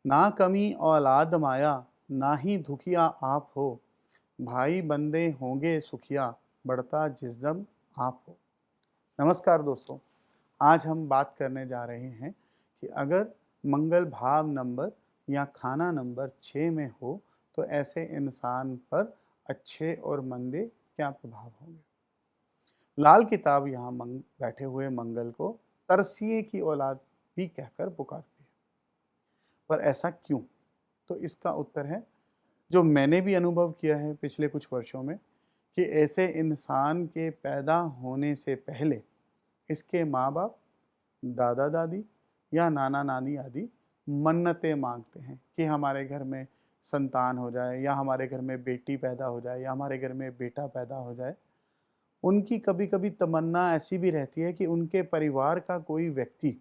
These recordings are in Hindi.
ना कमी औलाद माया, ना ही दुखिया आप हो। भाई बंदे होंगे सुखिया, बढ़ता जिस दम आप हो। नमस्कार दोस्तों, आज हम बात करने जा रहे हैं कि अगर मंगल भाव नंबर या खाना नंबर 6 में हो तो ऐसे इंसान पर अच्छे और मंदे क्या प्रभाव होंगे। लाल किताब यहाँ बैठे हुए मंगल को तरसिए की औलाद भी कहकर पुकारती है, पर ऐसा क्यों? तो इसका उत्तर है जो मैंने भी अनुभव किया है पिछले कुछ वर्षों में, कि ऐसे इंसान के पैदा होने से पहले इसके माँ बाप, दादा दादी या नाना नानी आदि मन्नतें मांगते हैं कि हमारे घर में संतान हो जाए, या हमारे घर में बेटी पैदा हो जाए, या हमारे घर में बेटा पैदा हो जाए। उनकी कभी कभी तमन्ना ऐसी भी रहती है कि उनके परिवार का कोई व्यक्ति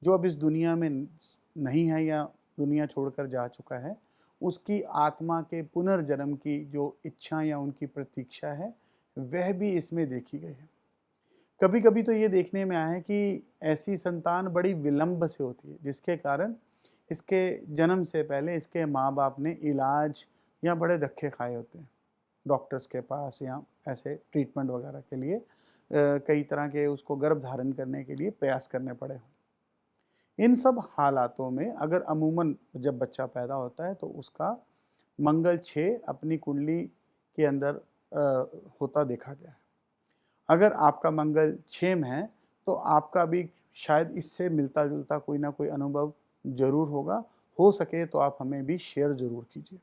जो अब इस दुनिया में नहीं है या दुनिया छोड़कर जा चुका है, उसकी आत्मा के पुनर्जन्म की जो इच्छा या उनकी प्रतीक्षा है, वह भी इसमें देखी गई है। कभी कभी तो ये देखने में आया है कि ऐसी संतान बड़ी विलंब से होती है, जिसके कारण इसके जन्म से पहले इसके माँ बाप ने इलाज या बड़े धक्के खाए होते हैं डॉक्टर्स के पास, या ऐसे ट्रीटमेंट वगैरह के लिए कई तरह के उसको गर्भ धारण करने के लिए प्रयास करने पड़े हों। इन सब हालातों में अगर अमूमन जब बच्चा पैदा होता है तो उसका मंगल 6 अपनी कुंडली के अंदर होता देखा गया है। अगर आपका मंगल 6 में है तो आपका भी शायद इससे मिलता जुलता कोई ना कोई अनुभव जरूर होगा। हो सके तो आप हमें भी शेयर जरूर कीजिए।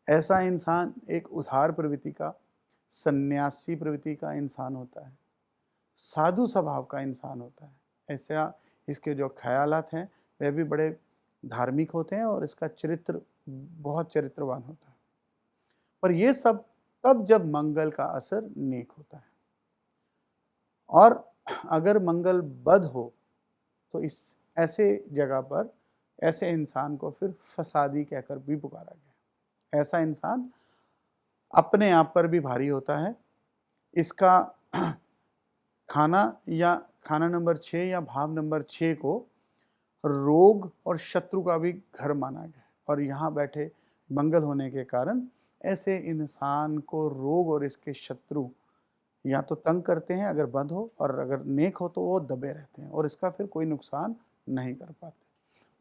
ऐसा इंसान एक उदार प्रवृत्ति का, सन्यासी प्रवृत्ति का इंसान होता है, साधु स्वभाव का इंसान होता है। ऐसा इसके जो ख्यालात हैं वह भी बड़े धार्मिक होते हैं और इसका चरित्र बहुत चरित्रवान होता है। पर यह सब तब जब मंगल का असर नेक होता है, और अगर मंगल बद हो तो इस ऐसे जगह पर ऐसे इंसान को फिर फसादी कहकर भी पुकारा गया। ऐसा इंसान अपने आप पर भी भारी होता है। इसका खाना या खाना नंबर 6 या भाव नंबर 6 को रोग और शत्रु का भी घर माना गया, और यहाँ बैठे मंगल होने के कारण ऐसे इंसान को रोग और इसके शत्रु या तो तंग करते हैं अगर बंद हो, और अगर नेक हो तो वो दबे रहते हैं और इसका फिर कोई नुकसान नहीं कर पाते।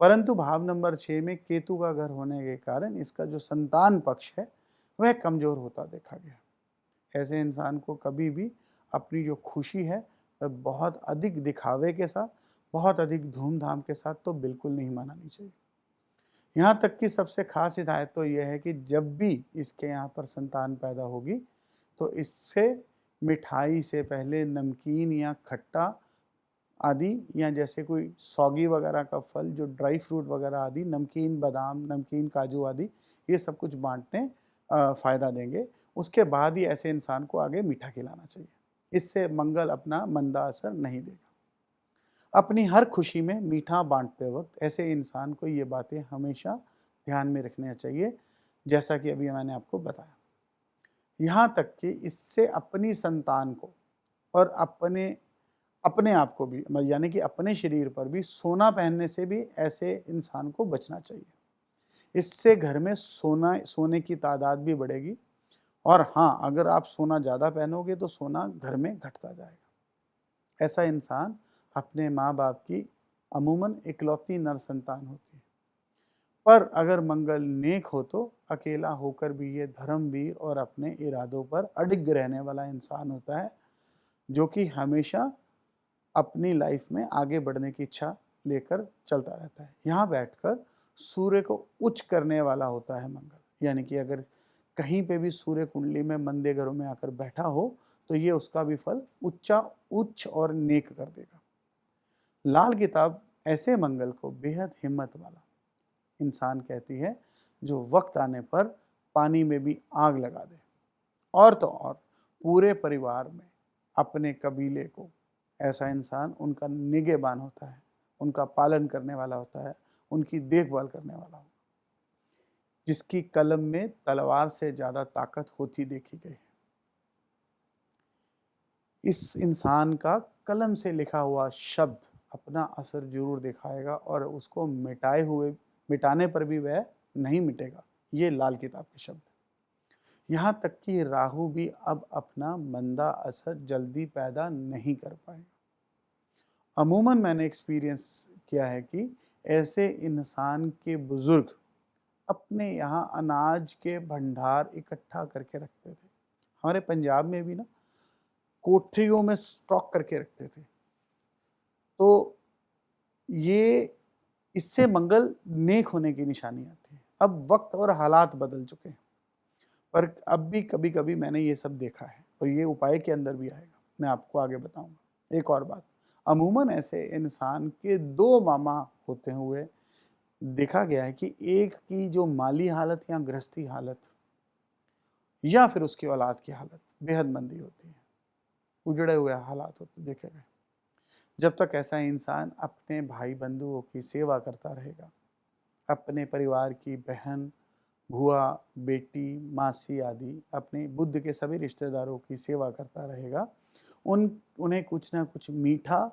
परंतु भाव नंबर 6 में केतु का घर होने के कारण इसका जो संतान पक्ष है वह कमजोर होता देखा गया। ऐसे इंसान को कभी भी अपनी जो खुशी है वह बहुत अधिक दिखावे के साथ, बहुत अधिक धूमधाम के साथ तो बिल्कुल नहीं मनानी चाहिए। यहाँ तक कि सबसे खास हिदायत तो यह है कि जब भी इसके यहाँ पर संतान पैदा होगी तो इससे मिठाई से पहले नमकीन या खट्टा आदि, या जैसे कोई सौगी वगैरह का फल, जो ड्राई फ्रूट वगैरह आदि, नमकीन बादाम, नमकीन काजू आदि, ये सब कुछ बांटने फ़ायदा देंगे। उसके बाद ही ऐसे इंसान को आगे मीठा खिलाना चाहिए। इससे मंगल अपना मंदा असर नहीं देगा। अपनी हर खुशी में मीठा बांटते वक्त ऐसे इंसान को ये बातें हमेशा ध्यान में रखना चाहिए, जैसा कि अभी मैंने आपको बताया। यहाँ तक कि इससे अपनी संतान को और अपने अपने आप को भी, यानी कि अपने शरीर पर भी सोना पहनने से भी ऐसे इंसान को बचना चाहिए। इससे घर में सोने की तादाद भी बढ़ेगी, और हाँ, अगर आप सोना ज़्यादा पहनोगे तो सोना घर में घटता जाएगा। ऐसा इंसान अपने माँ बाप की अमूमन इकलौती नर संतान होती है। पर अगर मंगल नेक हो तो अकेला होकर भी ये धर्मवीर और अपने इरादों पर अडिग रहने वाला इंसान होता है, जो कि हमेशा अपनी लाइफ में आगे बढ़ने की इच्छा लेकर चलता रहता है। यहाँ बैठकर सूर्य को उच्च करने वाला होता है मंगल, यानी कि अगर कहीं पे भी सूर्य कुंडली में मंदे घरों में आकर बैठा हो तो ये उसका भी फल उच्च और नेक कर देगा। लाल किताब ऐसे मंगल को बेहद हिम्मत वाला इंसान कहती है, जो वक्त आने पर पानी में भी आग लगा दे, और तो और पूरे परिवार में अपने कबीले को ऐसा इंसान उनका निगहबान होता है, उनका पालन करने वाला होता है, उनकी देखभाल करने वाला होता है, जिसकी कलम में तलवार से ज़्यादा ताकत होती देखी गई है। इस इंसान का कलम से लिखा हुआ शब्द अपना असर जरूर दिखाएगा, और उसको मिटाए हुए मिटाने पर भी वह नहीं मिटेगा। ये लाल किताब के शब्द। यहाँ तक कि राहु भी अब अपना मंदा असर जल्दी पैदा नहीं कर पाएगा। अमूमन मैंने एक्सपीरियंस किया है कि ऐसे इंसान के बुजुर्ग अपने यहाँ अनाज के भंडार इकट्ठा करके रखते थे। हमारे पंजाब में भी ना कोठरियों में स्टॉक करके रखते थे। तो ये इससे मंगल नेक होने की निशानी आती है। अब वक्त और हालात बदल चुके हैं, पर अब भी कभी कभी मैंने ये सब देखा है और ये उपाय के अंदर भी आएगा, मैं आपको आगे बताऊंगा। एक और बात, अमूमन ऐसे इंसान के दो मामा होते हुए देखा गया है कि एक की जो माली हालत या गृहस्थी हालत या फिर उसकी औलाद की हालत बेहद मंदी होती है, उजड़े हुए हालात होते देखे गए। जब तक ऐसा इंसान अपने भाई बंधुओं की सेवा करता रहेगा, अपने परिवार की बहन, बुआ, बेटी, मासी आदि अपने बुद्ध के सभी रिश्तेदारों की सेवा करता रहेगा, उन्हें कुछ ना कुछ मीठा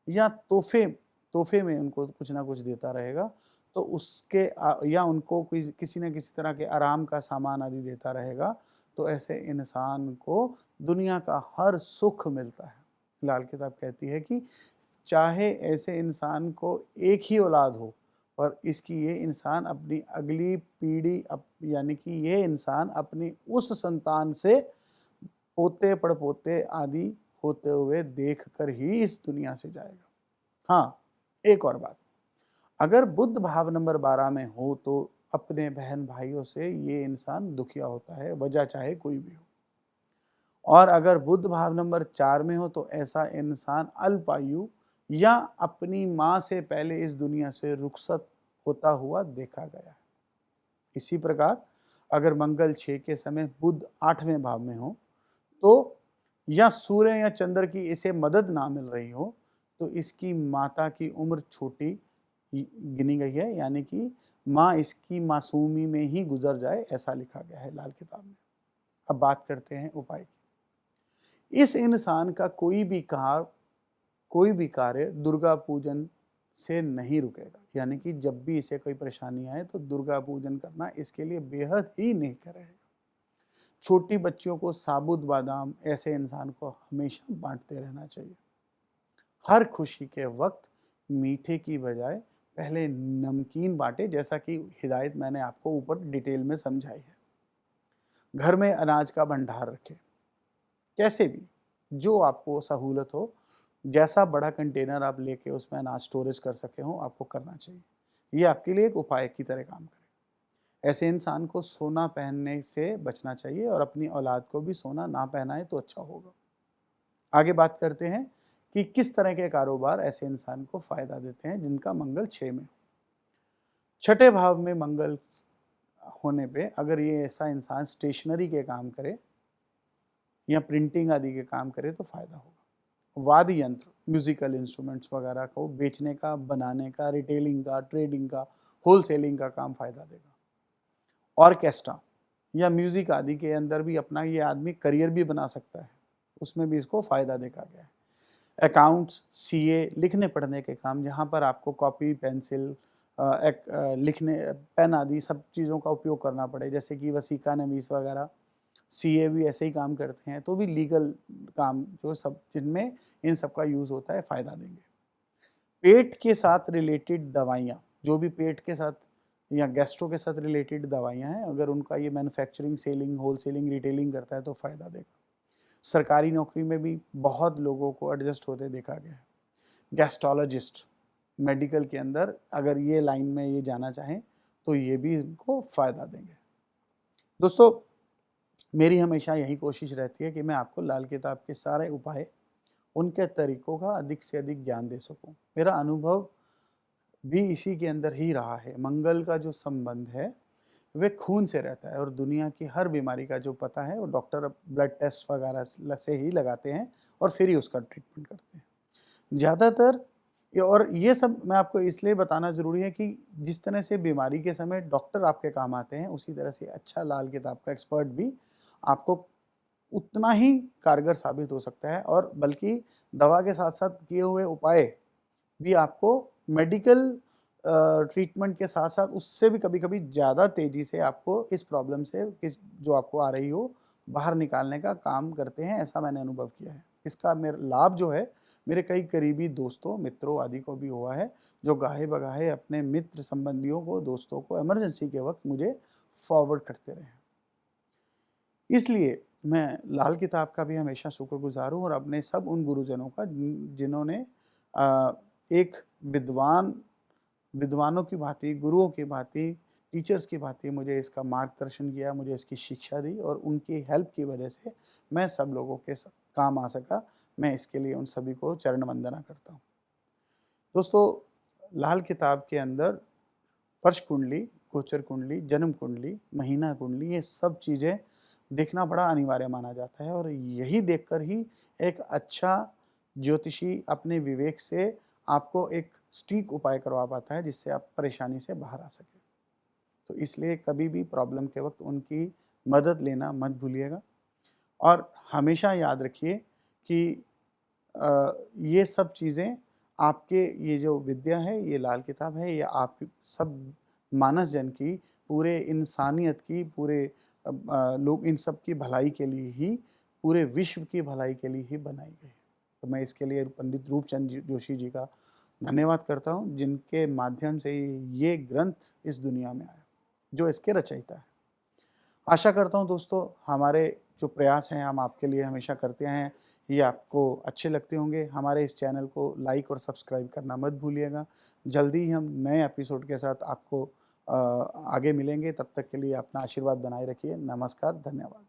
या तोहफे में उनको कुछ ना कुछ देता रहेगा, तो उसके या उनको किसी न किसी तरह के आराम का सामान आदि देता रहेगा, तो ऐसे इंसान को दुनिया का हर सुख मिलता है। लाल किताब कहती है कि चाहे ऐसे इंसान को एक ही औलाद हो, और इसकी ये इंसान अपनी अगली पीढ़ी यानी कि ये इंसान अपनी उस संतान से पोते पड़पोते आदि होते हुए देख कर ही इस दुनिया से जाएगा। हाँ, एक और बात, अगर बुद्ध भाव नंबर 12 में हो तो अपने बहन भाइयों से ये इंसान दुखिया होता है, वजह चाहे कोई भी हो। और अगर बुद्ध भाव नंबर 4 में हो तो ऐसा इंसान अल्पायु या अपनी माँ से पहले इस दुनिया से रुखसत होता हुआ देखा गया है। इसी प्रकार अगर मंगल 6 के समय बुध 8वें भाव में हो तो या सूर्य या चंद्र की इसे मदद ना मिल रही हो तो इसकी माता की उम्र छोटी गिनी गई है, यानी कि माँ इसकी मासूमी में ही गुजर जाए, ऐसा लिखा गया है लाल किताब में। अब बात करते हैं उपाय की। इस इंसान का कोई भी कार्य दुर्गा पूजन से नहीं रुकेगा, यानी कि जब भी इसे कोई परेशानी आए तो दुर्गा पूजन करना इसके लिए बेहद ही नेक रहेगा। छोटी बच्चियों को साबुत बादाम ऐसे इंसान को हमेशा बांटते रहना चाहिए। हर खुशी के वक्त मीठे की बजाय पहले नमकीन बांटे, जैसा कि हिदायत मैंने आपको ऊपर डिटेल में समझाई है। घर में अनाज का भंडार रखें, कैसे भी जो आपको सहूलत हो, जैसा बड़ा कंटेनर आप लेके उसमें अनाज स्टोरेज कर सके हो आपको करना चाहिए। ये आपके लिए एक उपाय की तरह काम करे। ऐसे इंसान को सोना पहनने से बचना चाहिए और अपनी औलाद को भी सोना ना पहनाए तो अच्छा होगा। आगे बात करते हैं कि किस तरह के कारोबार ऐसे इंसान को फायदा देते हैं जिनका मंगल 6 में। छठे भाव में मंगल होने पे अगर ये ऐसा इंसान स्टेशनरी के काम करे या प्रिंटिंग आदि के काम करे तो फायदा होगा। वाद्य यंत्र, म्यूजिकल इंस्ट्रूमेंट्स वगैरह को बेचने का, बनाने का, रिटेलिंग का, ट्रेडिंग का, होलसेलिंग का काम फायदा देगा। ऑर्केस्ट्रा या म्यूजिक आदि के अंदर भी अपना ये आदमी करियर भी बना सकता है, उसमें भी इसको फायदा देखा गया है। अकाउंट्स, सीए, लिखने पढ़ने के काम, जहाँ पर आपको कॉपी, पेंसिल, लिखने पेन आदि सब चीज़ों का उपयोग करना पड़े, जैसे कि वसीका नवीस वगैरह, सीए भी ऐसे ही काम करते हैं, तो भी लीगल काम जो सब जिनमें इन सब का यूज़ होता है फ़ायदा देंगे। पेट के साथ रिलेटेड दवाइयाँ, जो भी पेट के साथ या गैस्ट्रो के साथ रिलेटेड दवाइयाँ हैं, अगर उनका ये मैन्युफैक्चरिंग, सेलिंग, होलसेलिंग, रिटेलिंग करता है तो फ़ायदा देगा। सरकारी नौकरी में भी बहुत लोगों को एडजस्ट होते देखा गया है। गैस्ट्रोलॉजिस्ट, मेडिकल के अंदर अगर ये लाइन में ये जाना चाहें तो ये भी इनको फ़ायदा देंगे। दोस्तों, मेरी हमेशा यही कोशिश रहती है कि मैं आपको लाल किताब के सारे उपाय, उनके तरीकों का अधिक से अधिक ज्ञान दे सकूं। मेरा अनुभव भी इसी के अंदर ही रहा है। मंगल का जो संबंध है वे खून से रहता है और दुनिया की हर बीमारी का जो पता है वो डॉक्टर ब्लड टेस्ट वगैरह से ही लगाते हैं और फिर ही उसका ट्रीटमेंट करते हैं ज़्यादातर। और ये सब मैं आपको इसलिए बताना ज़रूरी है कि जिस तरह से बीमारी के समय डॉक्टर आपके काम आते हैं, उसी तरह से अच्छा लाल किताब का एक्सपर्ट भी आपको उतना ही कारगर साबित हो सकता है, और बल्कि दवा के साथ साथ किए हुए उपाय भी आपको मेडिकल ट्रीटमेंट के साथ साथ उससे भी कभी-कभी ज़्यादा तेज़ी से आपको इस प्रॉब्लम से जो आपको आ रही हो बाहर निकालने का काम करते हैं, ऐसा मैंने अनुभव किया है। इसका मेरा लाभ जो है मेरे कई करीबी दोस्तों, मित्रों आदि को भी हुआ है, जो गाहे-बगाहे अपने मित्र संबंधियों को, दोस्तों को इमरजेंसी के वक़्त मुझे फॉरवर्ड करते रहे हैं। इसलिए मैं लाल किताब का भी हमेशा शुक्रगुज़ार हूँ और अपने सब उन गुरुजनों का जिन्होंने एक विद्वानों की भांति, गुरुओं की भांति, टीचर्स की भांति मुझे इसका मार्गदर्शन किया, मुझे इसकी शिक्षा दी और उनकी हेल्प की वजह से मैं सब लोगों के काम आ सका। मैं इसके लिए उन सभी को चरण वंदना करता हूँ। दोस्तों, लाल किताब के अंदर वर्ष कुंडली, गोचर कुंडली, जन्म कुंडली, महीना कुंडली, ये सब चीज़ें देखना बड़ा अनिवार्य माना जाता है और यही देखकर ही एक अच्छा ज्योतिषी अपने विवेक से आपको एक सटीक उपाय करवा पाता है जिससे आप परेशानी से बाहर आ सकें। तो इसलिए कभी भी प्रॉब्लम के वक़्त उनकी मदद लेना मत भूलिएगा और हमेशा याद रखिए कि ये सब चीज़ें आपके, ये जो विद्या है, ये लाल किताब है, ये आप सब मानस जन की, पूरे इंसानियत की, पूरे लोग इन सब की भलाई के लिए ही, पूरे विश्व की भलाई के लिए ही बनाई गई है। तो मैं इसके लिए पंडित रूपचंद जोशी जी का धन्यवाद करता हूँ, जिनके माध्यम से ये ग्रंथ इस दुनिया में आया, जो इसके रचयिता है। आशा करता हूँ दोस्तों, हमारे जो प्रयास हैं हम आपके लिए हमेशा करते हैं, ये आपको अच्छे लगते होंगे। हमारे इस चैनल को लाइक और सब्सक्राइब करना मत भूलिएगा। जल्दी ही हम नए एपिसोड के साथ आपको आगे मिलेंगे। तब तक के लिए अपना आशीर्वाद बनाए रखिए। नमस्कार, धन्यवाद।